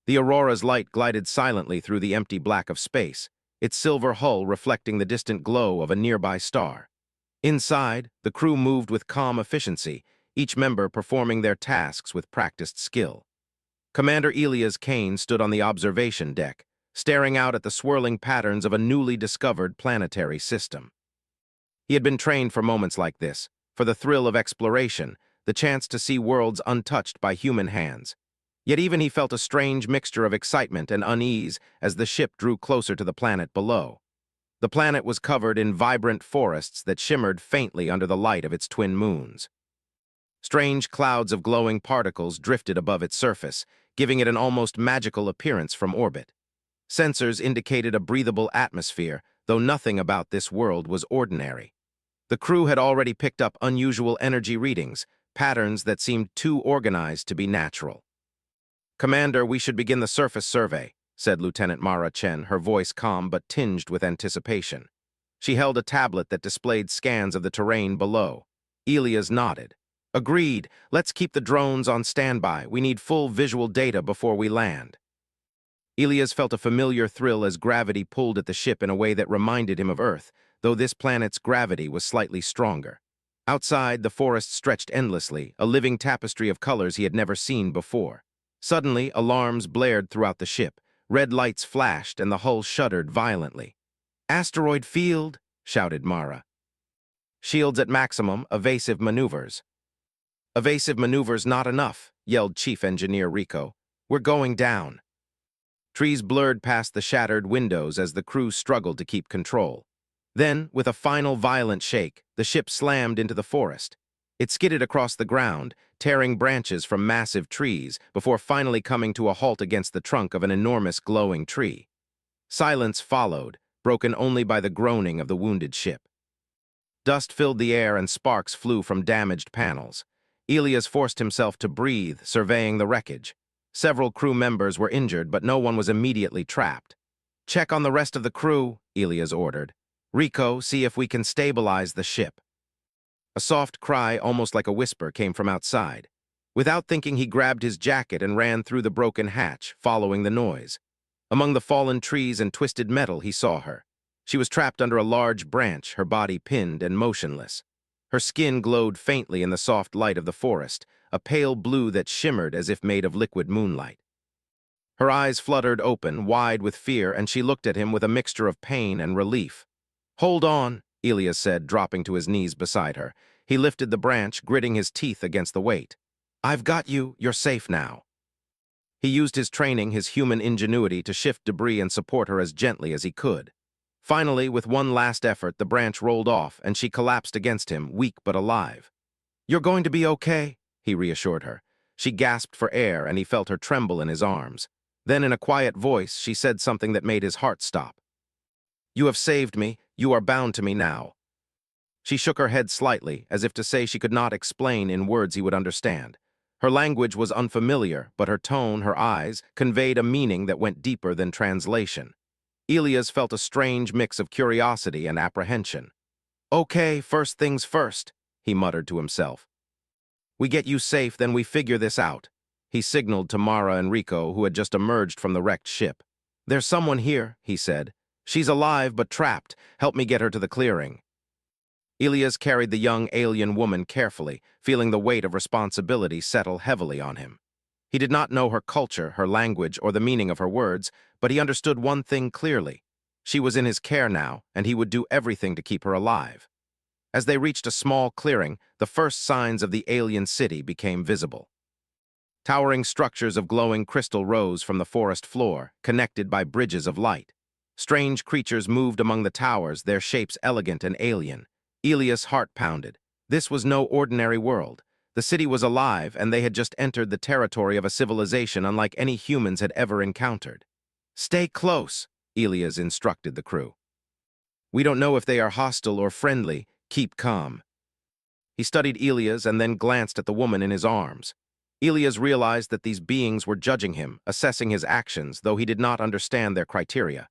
The Aurora's light glided silently through the empty black of space, its silver hull reflecting the distant glow of a nearby star. Inside, the crew moved with calm efficiency, each member performing their tasks with practiced skill. Commander Elias Kane stood on the observation deck, staring out at the swirling patterns of a newly discovered planetary system. He had been trained for moments like this, for the thrill of exploration, the chance to see worlds untouched by human hands. Yet even he felt a strange mixture of excitement and unease as the ship drew closer to the planet below. The planet was covered in vibrant forests that shimmered faintly under the light of its twin moons. Strange clouds of glowing particles drifted above its surface, giving it an almost magical appearance from orbit. Sensors indicated a breathable atmosphere, though nothing about this world was ordinary. The crew had already picked up unusual energy readings, patterns that seemed too organized to be natural. "Commander, we should begin the surface survey," said Lieutenant Mara Chen, her voice calm but tinged with anticipation. She held a tablet that displayed scans of the terrain below. Elias nodded. "Agreed. Let's keep the drones on standby. We need full visual data before we land." Elias felt a familiar thrill as gravity pulled at the ship in a way that reminded him of Earth, though this planet's gravity was slightly stronger. Outside, the forest stretched endlessly, a living tapestry of colors he had never seen before. Suddenly, alarms blared throughout the ship. Red lights flashed, and the hull shuddered violently. "Asteroid field!" shouted Mara. "Shields at maximum, evasive maneuvers." "Evasive maneuvers not enough," yelled Chief Engineer Rico. "We're going down." Trees blurred past the shattered windows as the crew struggled to keep control. Then, with a final violent shake, the ship slammed into the forest. It skidded across the ground, tearing branches from massive trees, before finally coming to a halt against the trunk of an enormous glowing tree. Silence followed, broken only by the groaning of the wounded ship. Dust filled the air and sparks flew from damaged panels. Elias forced himself to breathe, surveying the wreckage. Several crew members were injured, but no one was immediately trapped. "Check on the rest of the crew," Elias ordered. "Rico, see if we can stabilize the ship." A soft cry, almost like a whisper, came from outside. Without thinking, he grabbed his jacket and ran through the broken hatch, following the noise. Among the fallen trees and twisted metal, he saw her. She was trapped under a large branch, her body pinned and motionless. Her skin glowed faintly in the soft light of the forest, a pale blue that shimmered as if made of liquid moonlight. Her eyes fluttered open, wide with fear, and she looked at him with a mixture of pain and relief. "Hold on," Elias said, dropping to his knees beside her. He lifted the branch, gritting his teeth against the weight. "I've got you. You're safe now." He used his training, his human ingenuity, to shift debris and support her as gently as he could. Finally, with one last effort, the branch rolled off, and she collapsed against him, weak but alive. "You're going to be okay," he reassured her. She gasped for air, and he felt her tremble in his arms. Then, in a quiet voice, she said something that made his heart stop. "You have saved me. You are bound to me now." She shook her head slightly, as if to say she could not explain in words he would understand. Her language was unfamiliar, but her tone, her eyes, conveyed a meaning that went deeper than translation. Elias felt a strange mix of curiosity and apprehension. "Okay, first things first," he muttered to himself. "We get you safe, then we figure this out." He signaled to Mara and Rico, who had just emerged from the wrecked ship. "There's someone here," he said. "She's alive but trapped. Help me get her to the clearing." Elias carried the young alien woman carefully, feeling the weight of responsibility settle heavily on him. He did not know her culture, her language, or the meaning of her words, but he understood one thing clearly. She was in his care now, and he would do everything to keep her alive. As they reached a small clearing, the first signs of the alien city became visible. Towering structures of glowing crystal rose from the forest floor, connected by bridges of light. Strange creatures moved among the towers, their shapes elegant and alien. Elias' heart pounded. This was no ordinary world. The city was alive, and they had just entered the territory of a civilization unlike any humans had ever encountered. "Stay close," Elias instructed the crew. "We don't know if they are hostile or friendly. Keep calm." He studied Elias and then glanced at the woman in his arms. Elias realized that these beings were judging him, assessing his actions, though he did not understand their criteria.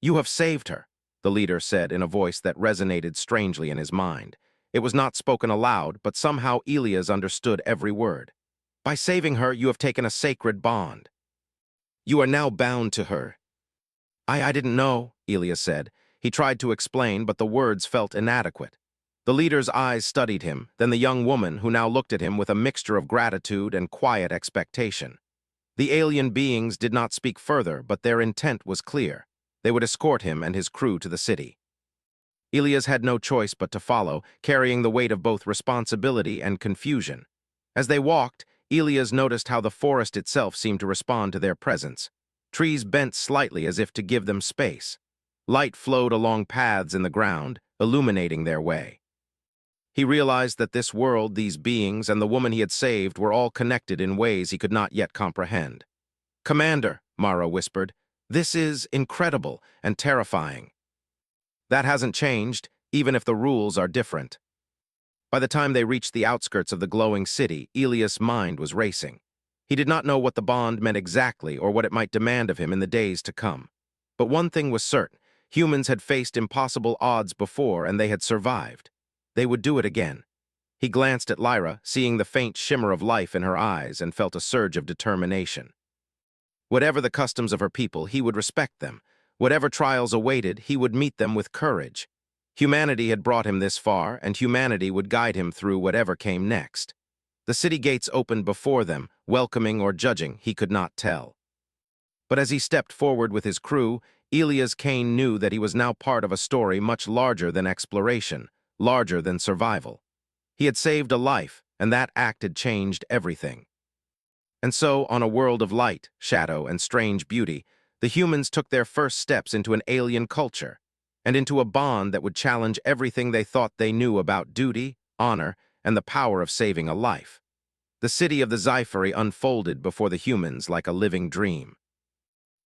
"You have saved her," the leader said in a voice that resonated strangely in his mind. It was not spoken aloud, but somehow Elias understood every word. "By saving her, you have taken a sacred bond." You are now bound to her. I didn't know, Elias said. He tried to explain, but the words felt inadequate. The leader's eyes studied him, then the young woman, who now looked at him with a mixture of gratitude and quiet expectation. The alien beings did not speak further, but their intent was clear. They would escort him and his crew to the city. Elias had no choice but to follow, carrying the weight of both responsibility and confusion. As they walked, Elias noticed how the forest itself seemed to respond to their presence. Trees bent slightly as if to give them space. Light flowed along paths in the ground, illuminating their way. He realized that this world, these beings, and the woman he had saved were all connected in ways he could not yet comprehend. "Commander," Mara whispered, "this is incredible and terrifying." "That hasn't changed, even if the rules are different." By the time they reached the outskirts of the glowing city, Elias' mind was racing. He did not know what the bond meant exactly or what it might demand of him in the days to come. But one thing was certain: humans had faced impossible odds before, and they had survived. They would do it again. He glanced at Lyra, seeing the faint shimmer of life in her eyes, and felt a surge of determination. Whatever the customs of her people, he would respect them. Whatever trials awaited, he would meet them with courage. Humanity had brought him this far, and humanity would guide him through whatever came next. The city gates opened before them, welcoming or judging, he could not tell. But as he stepped forward with his crew, Elias Kane knew that he was now part of a story much larger than exploration, larger than survival. He had saved a life, and that act had changed everything. And so, on a world of light, shadow, and strange beauty, the humans took their first steps into an alien culture, and into a bond that would challenge everything they thought they knew about duty, honor, and the power of saving a life. The city of the Scifi unfolded before the humans like a living dream.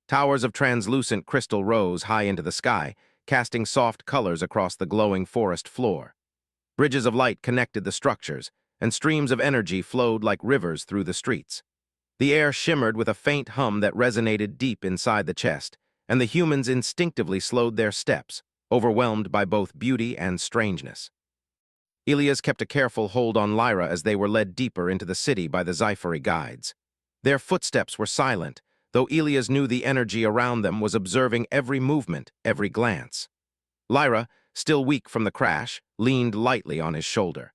Towers of translucent crystal rose high into the sky, casting soft colors across the glowing forest floor. Bridges of light connected the structures, and streams of energy flowed like rivers through the streets. The air shimmered with a faint hum that resonated deep inside the chest, and the humans instinctively slowed their steps, overwhelmed by both beauty and strangeness. Elias kept a careful hold on Lyra as they were led deeper into the city by the Scifi guides. Their footsteps were silent, though Elias knew the energy around them was observing every movement, every glance. Lyra, still weak from the crash, leaned lightly on his shoulder.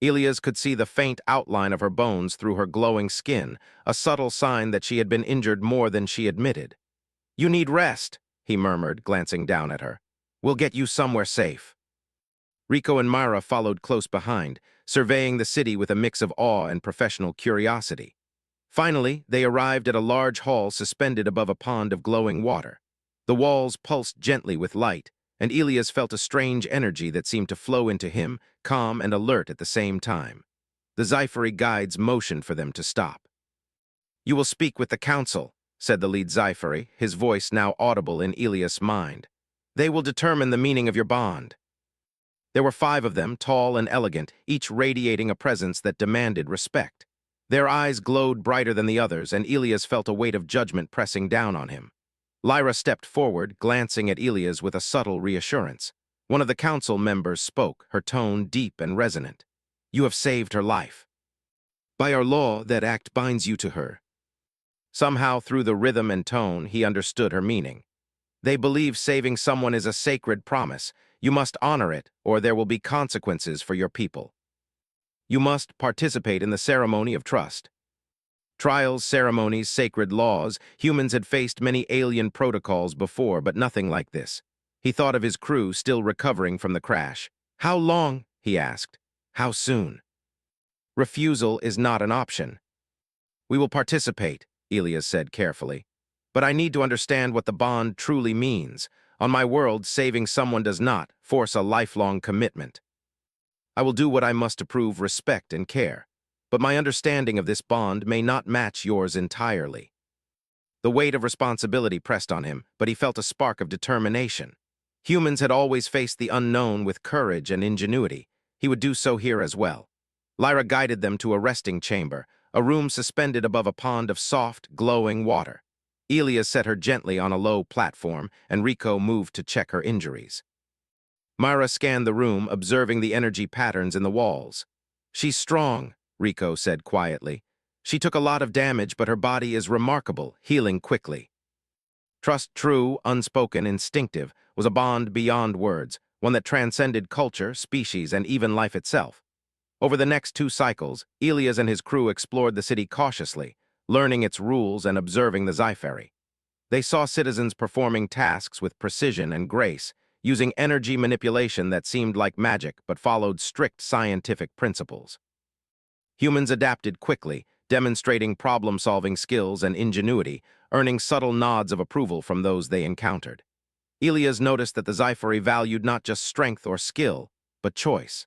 Elias could see the faint outline of her bones through her glowing skin, a subtle sign that she had been injured more than she admitted. "You need rest," he murmured, glancing down at her. "We'll get you somewhere safe." Rico and Myra followed close behind, surveying the city with a mix of awe and professional curiosity. Finally, they arrived at a large hall suspended above a pond of glowing water. The walls pulsed gently with light, and Elias felt a strange energy that seemed to flow into him, calm and alert at the same time. The Scifi guides motioned for them to stop. "You will speak with the council," said the lead Scifi, his voice now audible in Elias' mind. "They will determine the meaning of your bond." There were 5 of them, tall and elegant, each radiating a presence that demanded respect. Their eyes glowed brighter than the others, and Elias felt a weight of judgment pressing down on him. Lyra stepped forward, glancing at Elias with a subtle reassurance. One of the council members spoke, her tone deep and resonant. "You have saved her life. By our law, that act binds you to her." Somehow, through the rhythm and tone, he understood her meaning. "They believe saving someone is a sacred promise. You must honor it, or there will be consequences for your people. You must participate in the ceremony of trust." Trials, ceremonies, sacred laws, humans had faced many alien protocols before, but nothing like this. He thought of his crew still recovering from the crash. "How long?" he asked. "How soon?" "Refusal is not an option." "We will participate," Elias said carefully. "But I need to understand what the bond truly means. On my world, saving someone does not force a lifelong commitment. I will do what I must to prove respect and care, but my understanding of this bond may not match yours entirely." The weight of responsibility pressed on him, but he felt a spark of determination. Humans had always faced the unknown with courage and ingenuity. He would do so here as well. Lyra guided them to a resting chamber, a room suspended above a pond of soft, glowing water. Elias set her gently on a low platform, and Rico moved to check her injuries. Myra scanned the room, observing the energy patterns in the walls. "She's strong," Rico said quietly. She took a lot of damage, but her body is remarkable, healing quickly. Trust, true, unspoken, instinctive, was a bond beyond words, one that transcended culture, species, and even life itself. Over the next 2 cycles, Elias and his crew explored the city cautiously, learning its rules and observing the Sci-fi. They saw citizens performing tasks with precision and grace, using energy manipulation that seemed like magic but followed strict scientific principles. Humans adapted quickly, demonstrating problem-solving skills and ingenuity, earning subtle nods of approval from those they encountered. Elias noticed that the Sci-fi valued not just strength or skill, but choice.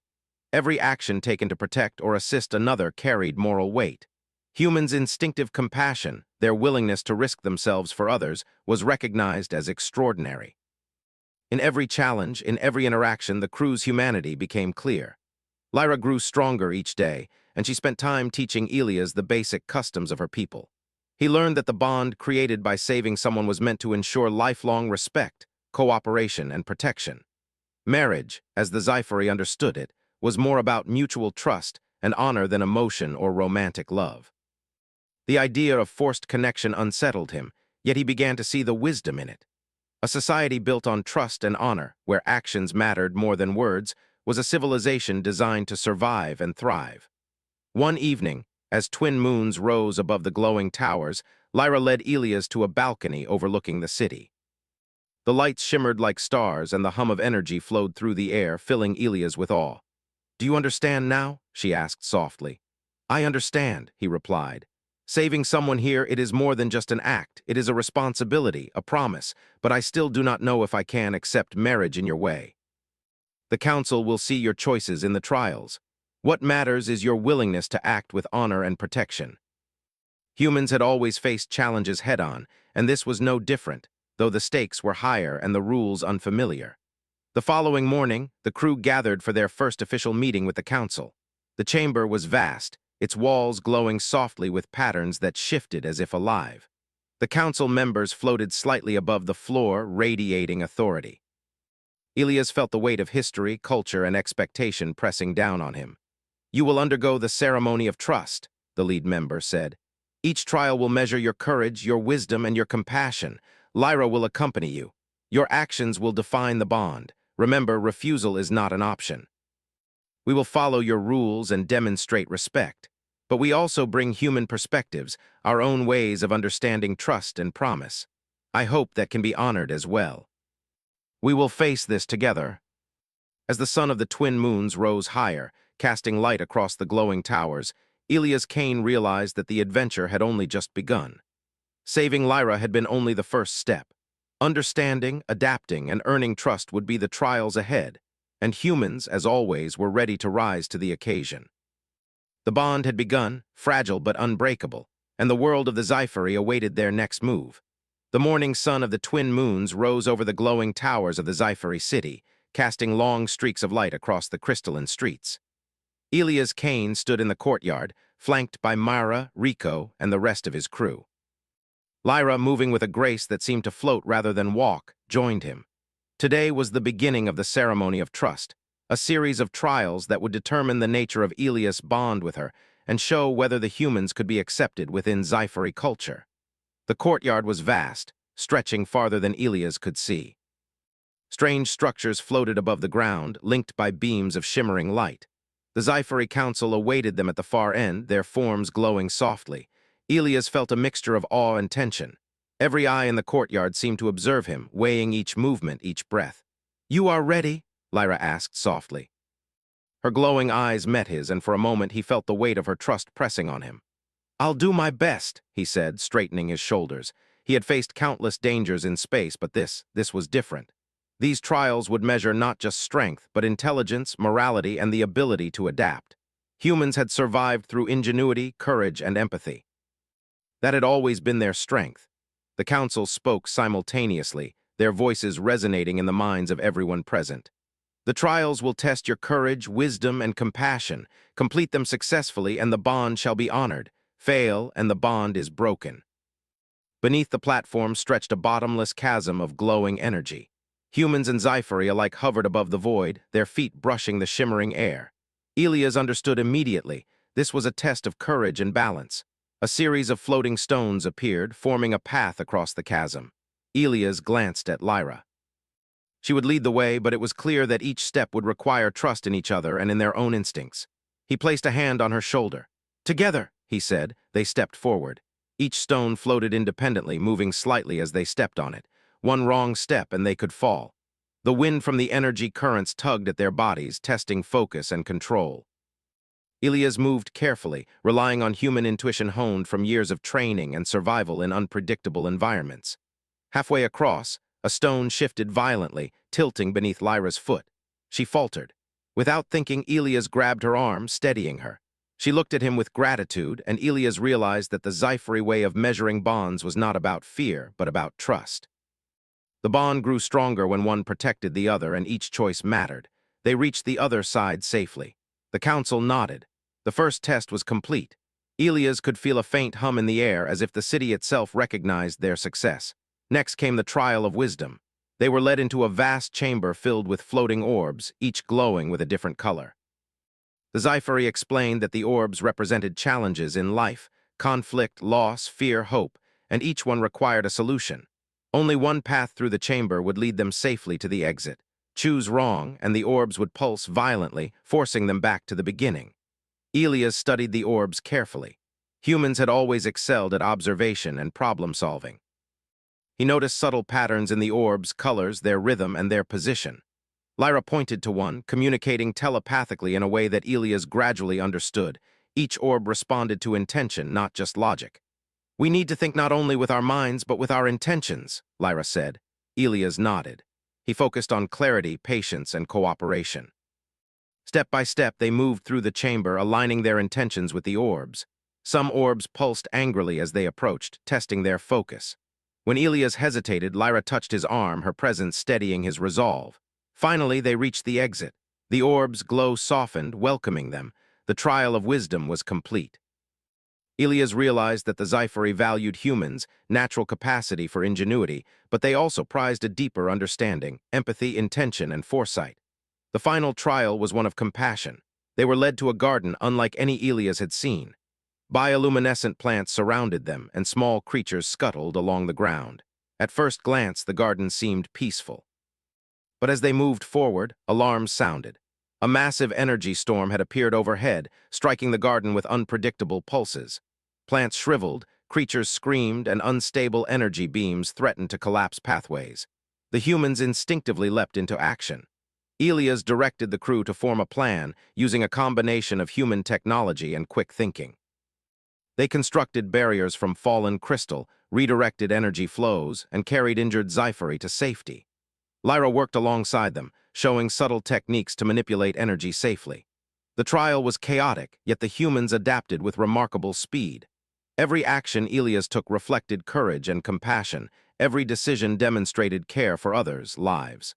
Every action taken to protect or assist another carried moral weight. Humans' instinctive compassion, their willingness to risk themselves for others, was recognized as extraordinary. In every challenge, in every interaction, the crew's humanity became clear. Lyra grew stronger each day, and she spent time teaching Elias the basic customs of her people. He learned that the bond created by saving someone was meant to ensure lifelong respect, cooperation, and protection. Marriage, as the Sci-fi understood it, was more about mutual trust and honor than emotion or romantic love. The idea of forced connection unsettled him, yet he began to see the wisdom in it. A society built on trust and honor, where actions mattered more than words, was a civilization designed to survive and thrive. One evening, as twin moons rose above the glowing towers, Lyra led Elias to a balcony overlooking the city. The lights shimmered like stars, and the hum of energy flowed through the air, filling Elias with awe. "Do you understand now?" she asked softly. "I understand," he replied. "Saving someone here, it is more than just an act. It is a responsibility, a promise, but I still do not know if I can accept marriage in your way. The council will see your choices in the trials. What matters is your willingness to act with honor and protection." Humans had always faced challenges head-on, and this was no different, though the stakes were higher and the rules unfamiliar. The following morning, the crew gathered for their first official meeting with the council. The chamber was vast, its walls glowing softly with patterns that shifted as if alive. The council members floated slightly above the floor, radiating authority. Elias felt the weight of history, culture, and expectation pressing down on him. "You will undergo the ceremony of trust," the lead member said. "Each trial will measure your courage, your wisdom, and your compassion. Lyra will accompany you. Your actions will define the bond. Remember, refusal is not an option. We will follow your rules and demonstrate respect. But we also bring human perspectives, our own ways of understanding trust and promise. I hope that can be honored as well. We will face this together." As the sun of the twin moons rose higher, casting light across the glowing towers, Elias Kane realized that the adventure had only just begun. Saving Lyra had been only the first step. Understanding, adapting, and earning trust would be the trials ahead, and humans, as always, were ready to rise to the occasion. The bond had begun, fragile but unbreakable, and the world of the Sci-fi awaited their next move. The morning sun of the twin moons rose over the glowing towers of the Sci-fi city, casting long streaks of light across the crystalline streets. Elias Kane stood in the courtyard, flanked by Myra, Rico, and the rest of his crew. Lyra, moving with a grace that seemed to float rather than walk, joined him. Today was the beginning of the ceremony of trust, a series of trials that would determine the nature of Elias' bond with her and show whether the humans could be accepted within Sci-fi culture. The courtyard was vast, stretching farther than Elias could see. Strange structures floated above the ground, linked by beams of shimmering light. The Sci-fi Council awaited them at the far end, their forms glowing softly. Elias felt a mixture of awe and tension. Every eye in the courtyard seemed to observe him, weighing each movement, each breath. "You are ready?" Lyra asked softly. Her glowing eyes met his, and for a moment he felt the weight of her trust pressing on him. "I'll do my best," he said, straightening his shoulders. He had faced countless dangers in space, but this was different. These trials would measure not just strength, but intelligence, morality, and the ability to adapt. Humans had survived through ingenuity, courage, and empathy. That had always been their strength. The council spoke simultaneously, their voices resonating in the minds of everyone present. "The trials will test your courage, wisdom, and compassion. Complete them successfully, and the bond shall be honored. Fail, and the bond is broken." Beneath the platform stretched a bottomless chasm of glowing energy. Humans and Sci-fi alike hovered above the void, their feet brushing the shimmering air. Elias understood immediately. This was a test of courage and balance. A series of floating stones appeared, forming a path across the chasm. Elias glanced at Lyra. She would lead the way, but it was clear that each step would require trust in each other and in their own instincts. He placed a hand on her shoulder. "Together," he said. They stepped forward. Each stone floated independently, moving slightly as they stepped on it. One wrong step and they could fall. The wind from the energy currents tugged at their bodies, testing focus and control. Elias moved carefully, relying on human intuition honed from years of training and survival in unpredictable environments. Halfway across, a stone shifted violently, tilting beneath Lyra's foot. She faltered. Without thinking, Elias grabbed her arm, steadying her. She looked at him with gratitude, and Elias realized that the Sci-fi way of measuring bonds was not about fear, but about trust. The bond grew stronger when one protected the other, and each choice mattered. They reached the other side safely. The council nodded. The first test was complete. Elias could feel a faint hum in the air, as if the city itself recognized their success. Next came the trial of wisdom. They were led into a vast chamber filled with floating orbs, each glowing with a different color. The Sci-fi explained that the orbs represented challenges in life: conflict, loss, fear, hope, and each one required a solution. Only one path through the chamber would lead them safely to the exit. Choose wrong, and the orbs would pulse violently, forcing them back to the beginning. Elias studied the orbs carefully. Humans had always excelled at observation and problem-solving. He noticed subtle patterns in the orbs, colors, their rhythm, and their position. Lyra pointed to one, communicating telepathically in a way that Elias gradually understood. Each orb responded to intention, not just logic. "We need to think not only with our minds, but with our intentions," Lyra said. Elias nodded. He focused on clarity, patience, and cooperation. Step by step, they moved through the chamber, aligning their intentions with the orbs. Some orbs pulsed angrily as they approached, testing their focus. When Elias hesitated, Lyra touched his arm, her presence steadying his resolve. Finally, they reached the exit. The orbs' glow softened, welcoming them. The trial of wisdom was complete. Elias realized that the Sci-fi valued humans' natural capacity for ingenuity, but they also prized a deeper understanding, empathy, intention, and foresight. The final trial was one of compassion. They were led to a garden unlike any Elias had seen. Bioluminescent plants surrounded them, and small creatures scuttled along the ground. At first glance, the garden seemed peaceful. But as they moved forward, alarms sounded. A massive energy storm had appeared overhead, striking the garden with unpredictable pulses. Plants shriveled, creatures screamed, and unstable energy beams threatened to collapse pathways. The humans instinctively leapt into action. Elias directed the crew to form a plan, using a combination of human technology and quick thinking. They constructed barriers from fallen crystal, redirected energy flows, and carried injured Sci-fi to safety. Lyra worked alongside them, showing subtle techniques to manipulate energy safely. The trial was chaotic, yet the humans adapted with remarkable speed. Every action Elias took reflected courage and compassion. Every decision demonstrated care for others' lives.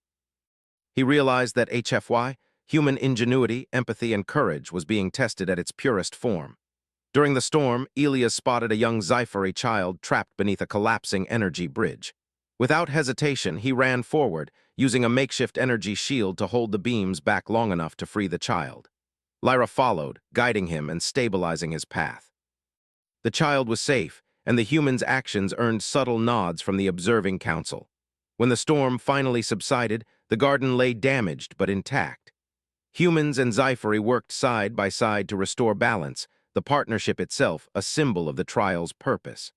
He realized that HFY, human ingenuity, empathy, and courage, was being tested at its purest form. During the storm, Elias spotted a young Sci-fi child trapped beneath a collapsing energy bridge. Without hesitation, he ran forward, using a makeshift energy shield to hold the beams back long enough to free the child. Lyra followed, guiding him and stabilizing his path. The child was safe, and the humans' actions earned subtle nods from the observing council. When the storm finally subsided, the garden lay damaged but intact. Humans and Sci-fi worked side by side to restore balance, the partnership itself a symbol of the trial's purpose.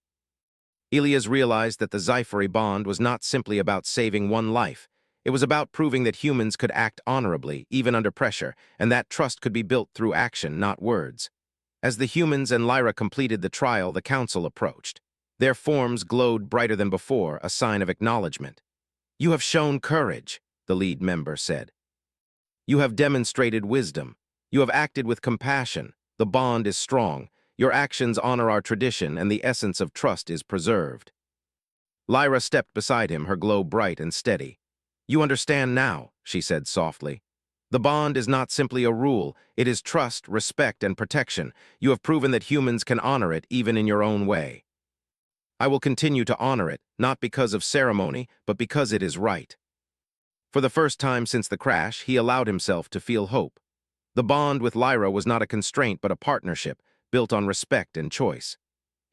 Elias realized that the Sci-fi bond was not simply about saving one life. It was about proving that humans could act honorably, even under pressure, and that trust could be built through action, not words. As the humans and Lyra completed the trial, the council approached. Their forms glowed brighter than before, a sign of acknowledgement. "You have shown courage," the lead member said. "You have demonstrated wisdom. You have acted with compassion. The bond is strong. Your actions honor our tradition, and the essence of trust is preserved." Lyra stepped beside him, her glow bright and steady. "You understand now," she said softly. "The bond is not simply a rule. It is trust, respect, and protection. You have proven that humans can honor it, even in your own way. I will continue to honor it, not because of ceremony, but because it is right." For the first time since the crash, he allowed himself to feel hope. The bond with Lyra was not a constraint, but a partnership, built on respect and choice.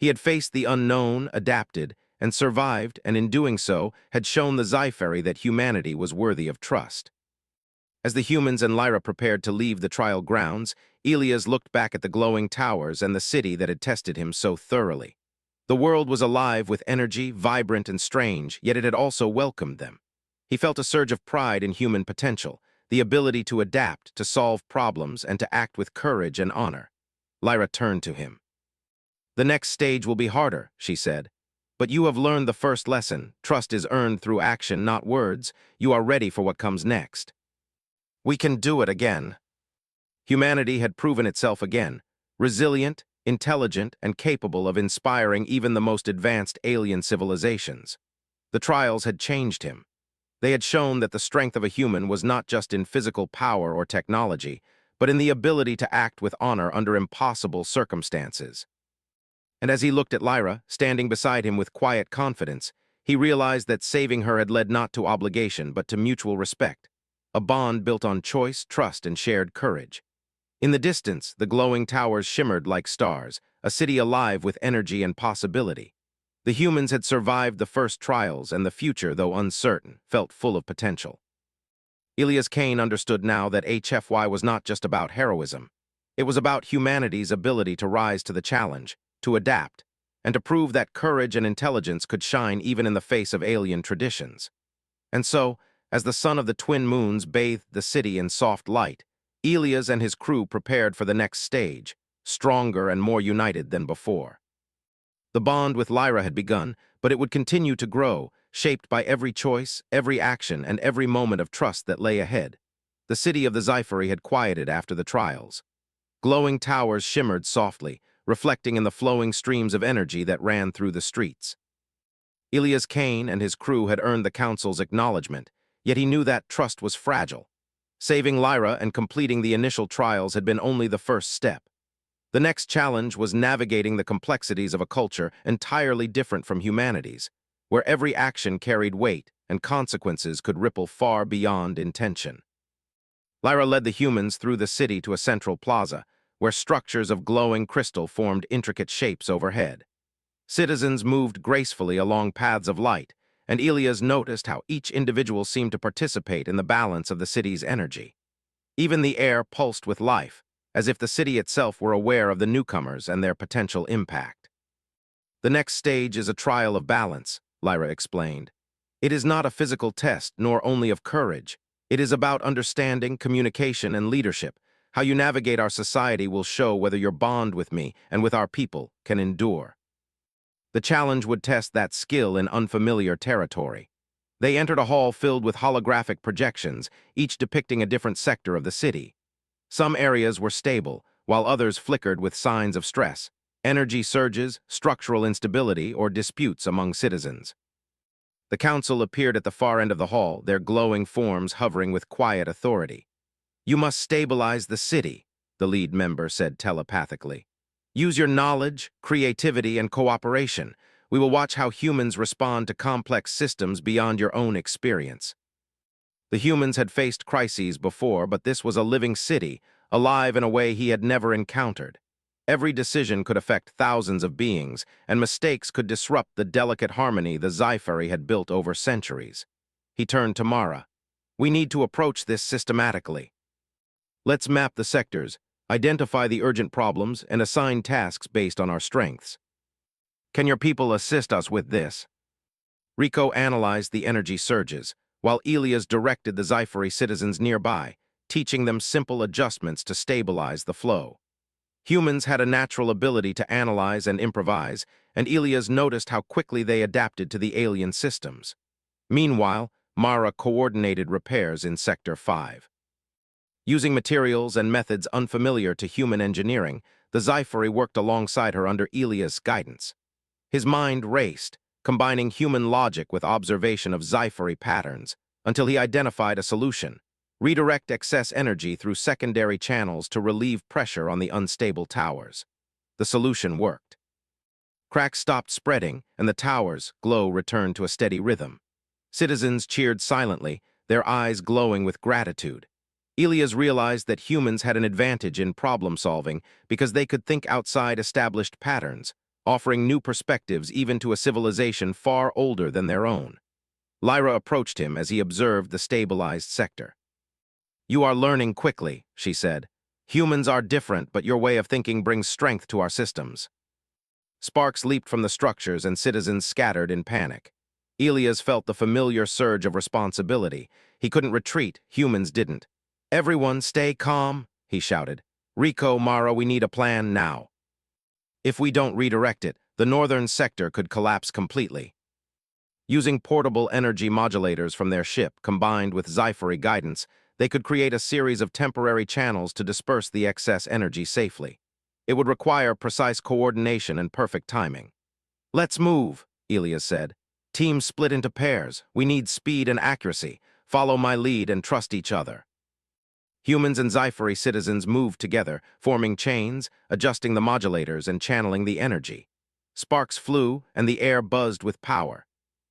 He had faced the unknown, adapted, and survived, and in doing so, had shown the Sci-Fi that humanity was worthy of trust. As the humans and Lyra prepared to leave the trial grounds, Elias looked back at the glowing towers and the city that had tested him so thoroughly. The world was alive with energy, vibrant and strange, yet it had also welcomed them. He felt a surge of pride in human potential, the ability to adapt, to solve problems, and to act with courage and honor. Lyra turned to him. "The next stage will be harder," she said. "But you have learned the first lesson. Trust is earned through action, not words. You are ready for what comes next." "We can do it again." Humanity had proven itself again, resilient, intelligent, and capable of inspiring even the most advanced alien civilizations. The trials had changed him. They had shown that the strength of a human was not just in physical power or technology, but in the ability to act with honor under impossible circumstances. And as he looked at Lyra, standing beside him with quiet confidence, he realized that saving her had led not to obligation but to mutual respect, a bond built on choice, trust, and shared courage. In the distance, the glowing towers shimmered like stars, a city alive with energy and possibility. The humans had survived the first trials, and the future, though uncertain, felt full of potential. Elias Kane understood now that HFY was not just about heroism. It was about humanity's ability to rise to the challenge, to adapt, and to prove that courage and intelligence could shine even in the face of alien traditions. And so, as the sun of the twin moons bathed the city in soft light, Elias and his crew prepared for the next stage, stronger and more united than before. The bond with Lyra had begun, but it would continue to grow, shaped by every choice, every action, and every moment of trust that lay ahead. The city of the Sci-Fi had quieted after the trials. Glowing towers shimmered softly, reflecting in the flowing streams of energy that ran through the streets. Elias Kane and his crew had earned the Council's acknowledgement, yet he knew that trust was fragile. Saving Lyra and completing the initial trials had been only the first step. The next challenge was navigating the complexities of a culture entirely different from humanity's, where every action carried weight and consequences could ripple far beyond intention. Lyra led the humans through the city to a central plaza, where structures of glowing crystal formed intricate shapes overhead. Citizens moved gracefully along paths of light, and Elias noticed how each individual seemed to participate in the balance of the city's energy. Even the air pulsed with life, as if the city itself were aware of the newcomers and their potential impact. "The next stage is a trial of balance," Lyra explained. "It is not a physical test, nor only of courage. It is about understanding, communication, and leadership. How you navigate our society will show whether your bond with me and with our people can endure." The challenge would test that skill in unfamiliar territory. They entered a hall filled with holographic projections, each depicting a different sector of the city. Some areas were stable, while others flickered with signs of stress, energy surges, structural instability, or disputes among citizens. The council appeared at the far end of the hall, their glowing forms hovering with quiet authority. "You must stabilize the city," the lead member said telepathically. "Use your knowledge, creativity, and cooperation. We will watch how humans respond to complex systems beyond your own experience." The humans had faced crises before, but this was a living city, alive in a way he had never encountered. Every decision could affect thousands of beings, and mistakes could disrupt the delicate harmony the Sci-Fi had built over centuries. He turned to Mara. "We need to approach this systematically. Let's map the sectors, identify the urgent problems, and assign tasks based on our strengths. Can your people assist us with this?" Rico analyzed the energy surges, while Elias directed the Sci-Fi citizens nearby, teaching them simple adjustments to stabilize the flow. Humans had a natural ability to analyze and improvise, and Elias noticed how quickly they adapted to the alien systems. Meanwhile, Mara coordinated repairs in Sector 5. Using materials and methods unfamiliar to human engineering, the Sci-Fi worked alongside her under Elias' guidance. His mind raced, combining human logic with observation of Sci-Fi patterns, until he identified a solution: redirect excess energy through secondary channels to relieve pressure on the unstable towers. The solution worked. Cracks stopped spreading, and the tower's glow returned to a steady rhythm. Citizens cheered silently, their eyes glowing with gratitude. Elias realized that humans had an advantage in problem-solving because they could think outside established patterns, offering new perspectives even to a civilization far older than their own. Lyra approached him as he observed the stabilized sector. "You are learning quickly," she said. "Humans are different, but your way of thinking brings strength to our systems." Sparks leaped from the structures and citizens scattered in panic. Elias felt the familiar surge of responsibility. He couldn't retreat, humans didn't. "Everyone stay calm," he shouted. "Rico, Mara, we need a plan now. If we don't redirect it, the northern sector could collapse completely." Using portable energy modulators from their ship combined with Sci-fi guidance, they could create a series of temporary channels to disperse the excess energy safely. It would require precise coordination and perfect timing. "Let's move," Elias said. "Teams split into pairs. We need speed and accuracy. Follow my lead and trust each other." Humans and Sci-fi citizens moved together, forming chains, adjusting the modulators and channeling the energy. Sparks flew, and the air buzzed with power.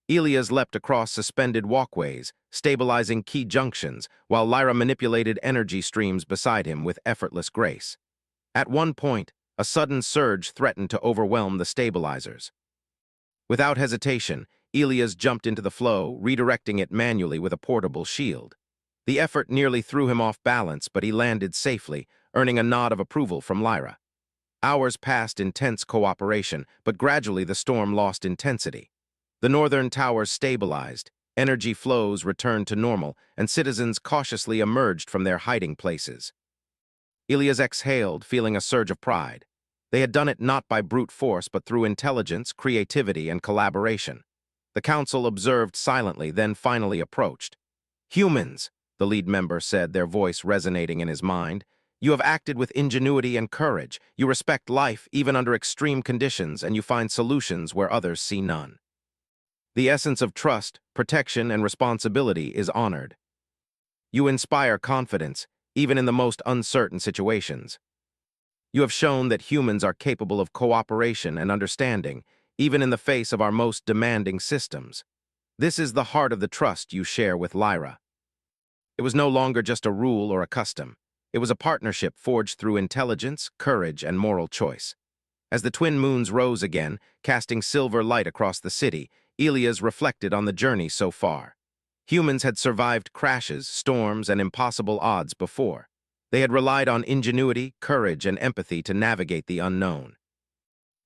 Elias leapt across suspended walkways, stabilizing key junctions, while Lyra manipulated energy streams beside him with effortless grace. At one point, a sudden surge threatened to overwhelm the stabilizers. Without hesitation, Elias jumped into the flow, redirecting it manually with a portable shield. The effort nearly threw him off balance, but he landed safely, earning a nod of approval from Lyra. Hours passed in tense cooperation, but gradually the storm lost intensity. The northern towers stabilized, energy flows returned to normal, and citizens cautiously emerged from their hiding places. Elias exhaled, feeling a surge of pride. They had done it not by brute force, but through intelligence, creativity, and collaboration. The council observed silently, then finally approached. "Humans," the lead member said, their voice resonating in his mind. "You have acted with ingenuity and courage. You respect life, even under extreme conditions, and you find solutions where others see none. The essence of trust, protection, and responsibility is honored. You inspire confidence, even in the most uncertain situations. You have shown that humans are capable of cooperation and understanding, even in the face of our most demanding systems. This is the heart of the trust you share with Lyra." It was no longer just a rule or a custom. It was a partnership forged through intelligence, courage, and moral choice. As the twin moons rose again, casting silver light across the city, Elias reflected on the journey so far. Humans had survived crashes, storms, and impossible odds before. They had relied on ingenuity, courage, and empathy to navigate the unknown.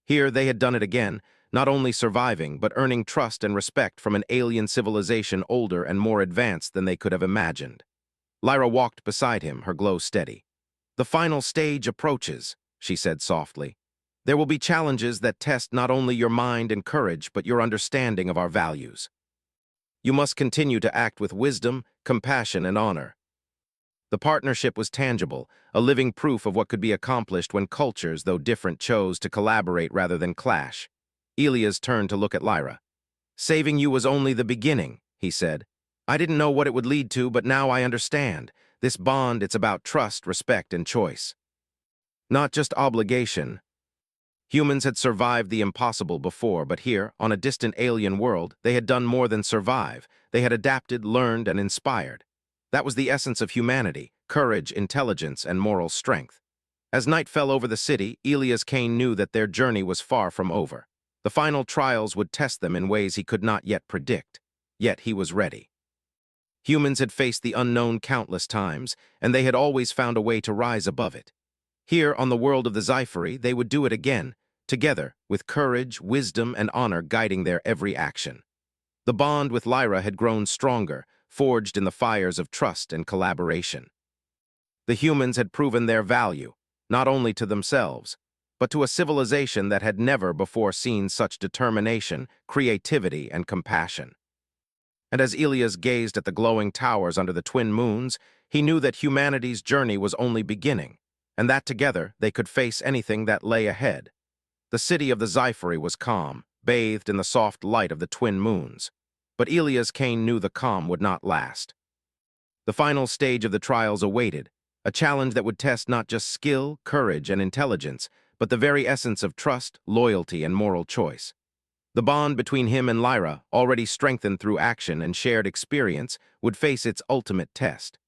Here they had done it again, not only surviving, but earning trust and respect from an alien civilization older and more advanced than they could have imagined. Lyra walked beside him, her glow steady. "The final stage approaches," she said softly. "There will be challenges that test not only your mind and courage, but your understanding of our values. You must continue to act with wisdom, compassion, and honor." The partnership was tangible, a living proof of what could be accomplished when cultures, though different, chose to collaborate rather than clash. Elias turned to look at Lyra. "Saving you was only the beginning," he said. "I didn't know what it would lead to, but now I understand. This bond, it's about trust, respect, and choice. Not just obligation." Humans had survived the impossible before, but here, on a distant alien world, they had done more than survive. They had adapted, learned, and inspired. That was the essence of humanity: courage, intelligence, and moral strength. As night fell over the city, Elias Kane knew that their journey was far from over. The final trials would test them in ways he could not yet predict. Yet he was ready. Humans had faced the unknown countless times, and they had always found a way to rise above it. Here, on the world of the Sci-fi, they would do it again, together, with courage, wisdom, and honor guiding their every action. The bond with Lyra had grown stronger, forged in the fires of trust and collaboration. The humans had proven their value, not only to themselves, but to a civilization that had never before seen such determination, creativity, and compassion. And as Elias gazed at the glowing towers under the twin moons, he knew that humanity's journey was only beginning, and that together they could face anything that lay ahead. The city of the Sci-fi was calm, bathed in the soft light of the twin moons. But Elias Kane knew the calm would not last. The final stage of the trials awaited, a challenge that would test not just skill, courage, and intelligence, but the very essence of trust, loyalty, and moral choice. The bond between him and Lyra, already strengthened through action and shared experience, would face its ultimate test.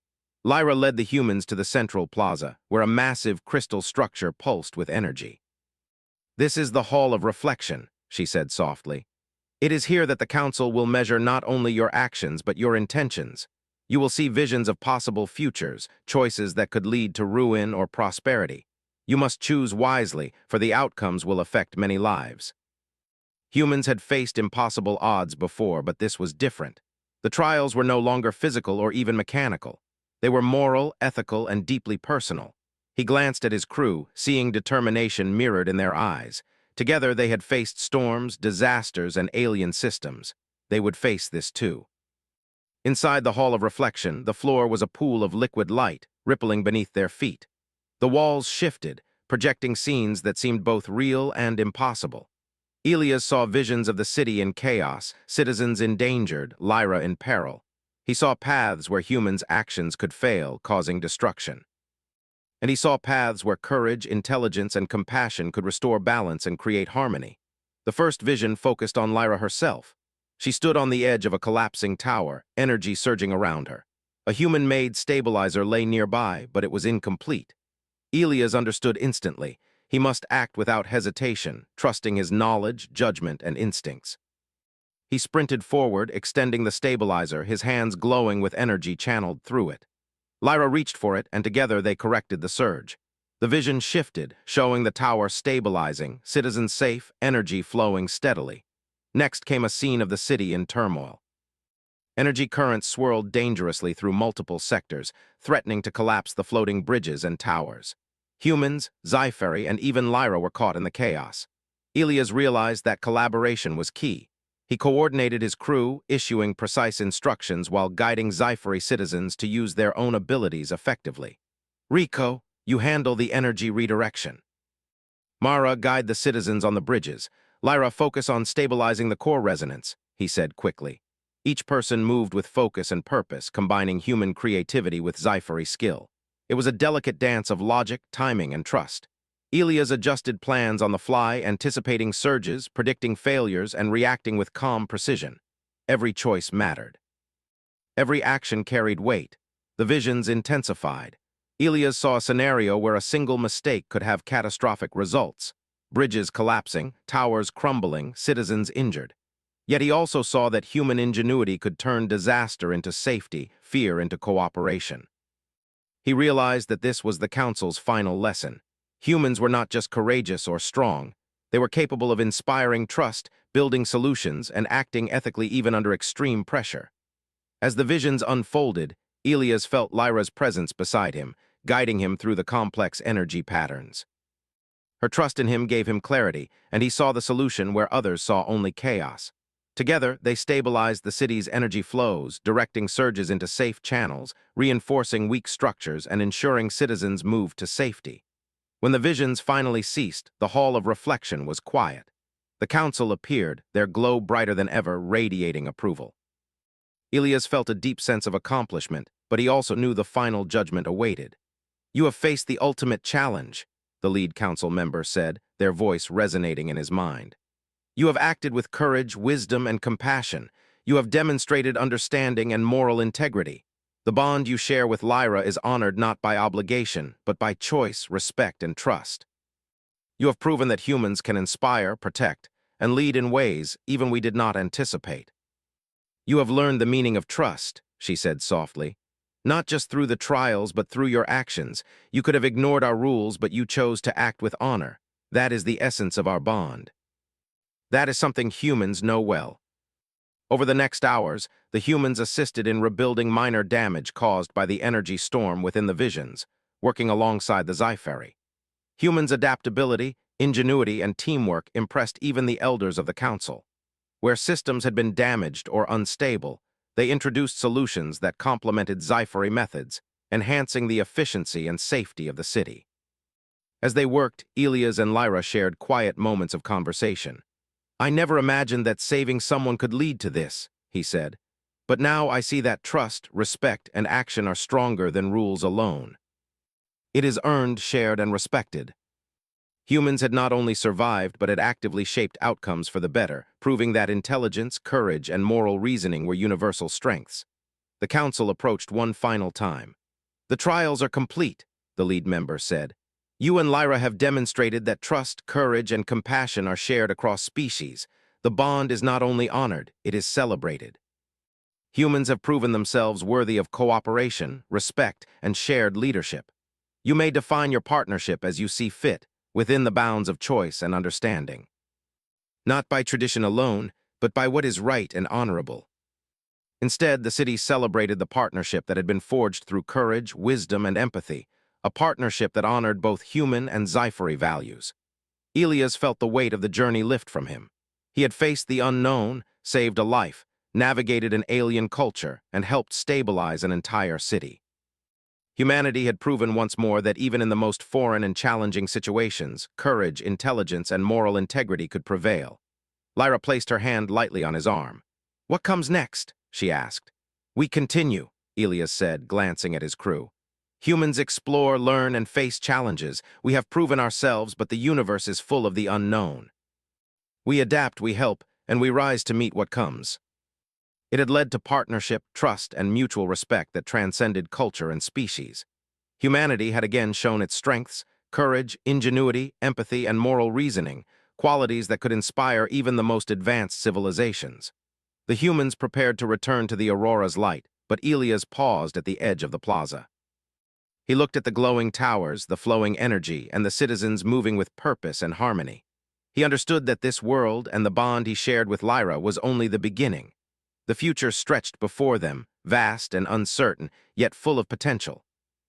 Lyra led the humans to the central plaza, where a massive crystal structure pulsed with energy. "This is the Hall of Reflection," she said softly. "It is here that the Council will measure not only your actions but your intentions. You will see visions of possible futures, choices that could lead to ruin or prosperity. You must choose wisely, for the outcomes will affect many lives." Humans had faced impossible odds before, but this was different. The trials were no longer physical or even mechanical. They were moral, ethical, and deeply personal. He glanced at his crew, seeing determination mirrored in their eyes. Together they had faced storms, disasters, and alien systems. They would face this too. Inside the Hall of Reflection, the floor was a pool of liquid light, rippling beneath their feet. The walls shifted, projecting scenes that seemed both real and impossible. Elias saw visions of the city in chaos, citizens endangered, Lyra in peril. He saw paths where humans' actions could fail, causing destruction. And he saw paths where courage, intelligence, and compassion could restore balance and create harmony. The first vision focused on Lyra herself. She stood on the edge of a collapsing tower, energy surging around her. A human-made stabilizer lay nearby, but it was incomplete. Elias understood instantly. He must act without hesitation, trusting his knowledge, judgment, and instincts. He sprinted forward, extending the stabilizer, his hands glowing with energy channeled through it. Lyra reached for it, and together they corrected the surge. The vision shifted, showing the tower stabilizing, citizens safe, energy flowing steadily. Next came a scene of the city in turmoil. Energy currents swirled dangerously through multiple sectors, threatening to collapse the floating bridges and towers. Humans, Scifi, and even Lyra were caught in the chaos. Elias realized that collaboration was key. He coordinated his crew, issuing precise instructions while guiding Scifi citizens to use their own abilities effectively. "Rico, you handle the energy redirection. Mara, guide the citizens on the bridges. Lyra, focus on stabilizing the core resonance," he said quickly. Each person moved with focus and purpose, combining human creativity with Scifi skill. It was a delicate dance of logic, timing, and trust. Elias adjusted plans on the fly, anticipating surges, predicting failures, and reacting with calm precision. Every choice mattered. Every action carried weight. The visions intensified. Elias saw a scenario where a single mistake could have catastrophic results. Bridges collapsing, towers crumbling, citizens injured. Yet he also saw that human ingenuity could turn disaster into safety, fear into cooperation. He realized that this was the Council's final lesson. Humans were not just courageous or strong. They were capable of inspiring trust, building solutions, and acting ethically even under extreme pressure. As the visions unfolded, Elias felt Lyra's presence beside him, guiding him through the complex energy patterns. Her trust in him gave him clarity, and he saw the solution where others saw only chaos. Together, they stabilized the city's energy flows, directing surges into safe channels, reinforcing weak structures, and ensuring citizens moved to safety. When the visions finally ceased, the Hall of Reflection was quiet. The Council appeared, their glow brighter than ever, radiating approval. Elias felt a deep sense of accomplishment, but he also knew the final judgment awaited. "You have faced the ultimate challenge," the lead council member said, their voice resonating in his mind. "You have acted with courage, wisdom, and compassion. You have demonstrated understanding and moral integrity. The bond you share with Lyra is honored not by obligation, but by choice, respect, and trust. You have proven that humans can inspire, protect, and lead in ways even we did not anticipate. You have learned the meaning of trust," she said softly. "Not just through the trials, but through your actions. You could have ignored our rules, but you chose to act with honor. That is the essence of our bond. That is something humans know well." Over the next hours, the humans assisted in rebuilding minor damage caused by the energy storm within the visions, working alongside the Scifi. Humans' adaptability, ingenuity, and teamwork impressed even the elders of the Council. Where systems had been damaged or unstable, they introduced solutions that complemented Scifi methods, enhancing the efficiency and safety of the city. As they worked, Elias and Lyra shared quiet moments of conversation. "I never imagined that saving someone could lead to this," he said. "But now I see that trust, respect, and action are stronger than rules alone. It is earned, shared, and respected." Humans had not only survived, but had actively shaped outcomes for the better, proving that intelligence, courage, and moral reasoning were universal strengths. The Council approached one final time. "The trials are complete," the lead member said. You and Lyra have demonstrated that trust, courage, and compassion are shared across species. The bond is not only honored, it is celebrated. Humans have proven themselves worthy of cooperation, respect, and shared leadership. You may define your partnership as you see fit, within the bounds of choice and understanding. Not by tradition alone, but by what is right and honorable. Instead, the city celebrated the partnership that had been forged through courage, wisdom, and empathy, a partnership that honored both human and Sci-fi values. Elias felt the weight of the journey lift from him. He had faced the unknown, saved a life, navigated an alien culture, and helped stabilize an entire city. Humanity had proven once more that even in the most foreign and challenging situations, courage, intelligence, and moral integrity could prevail. Lyra placed her hand lightly on his arm. "What comes next?" she asked. "We continue," Elias said, glancing at his crew. "Humans explore, learn, and face challenges. We have proven ourselves, but the universe is full of the unknown. We adapt, we help, and we rise to meet what comes." It had led to partnership, trust, and mutual respect that transcended culture and species. Humanity had again shown its strengths, courage, ingenuity, empathy, and moral reasoning, qualities that could inspire even the most advanced civilizations. The humans prepared to return to the Aurora's light, but Elias paused at the edge of the plaza. He looked at the glowing towers, the flowing energy, and the citizens moving with purpose and harmony. He understood that this world and the bond he shared with Lyra was only the beginning. The future stretched before them, vast and uncertain, yet full of potential.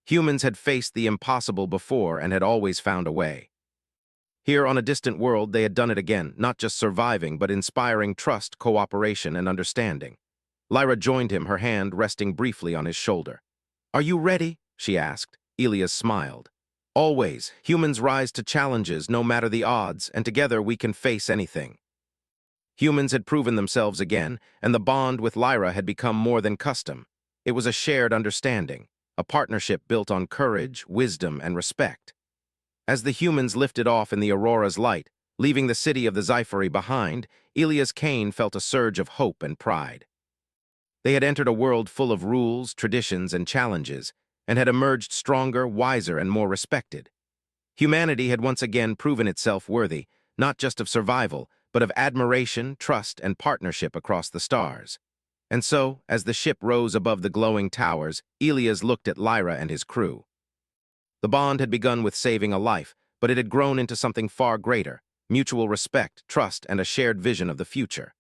Humans had faced the impossible before and had always found a way. Here on a distant world, they had done it again, not just surviving, but inspiring trust, cooperation, and understanding. Lyra joined him, her hand resting briefly on his shoulder. "Are you ready?" she asked. Elias smiled. "Always. Humans rise to challenges, no matter the odds, and together we can face anything." Humans had proven themselves again, and the bond with Lyra had become more than custom. It was a shared understanding, a partnership built on courage, wisdom, and respect. As the humans lifted off in the Aurora's light, leaving the city of the Sci-fi behind, Elias Kane felt a surge of hope and pride. They had entered a world full of rules, traditions, and challenges, and had emerged stronger, wiser, and more respected. Humanity had once again proven itself worthy, not just of survival, but of admiration, trust, and partnership across the stars. And so, as the ship rose above the glowing towers, Elias looked at Lyra and his crew. The bond had begun with saving a life, but it had grown into something far greater: mutual respect, trust, and a shared vision of the future.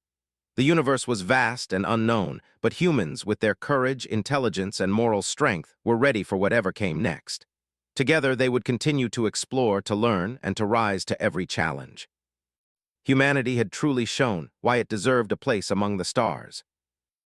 The universe was vast and unknown, but humans, with their courage, intelligence, and moral strength, were ready for whatever came next. Together, they would continue to explore, to learn, and to rise to every challenge. Humanity had truly shown why it deserved a place among the stars.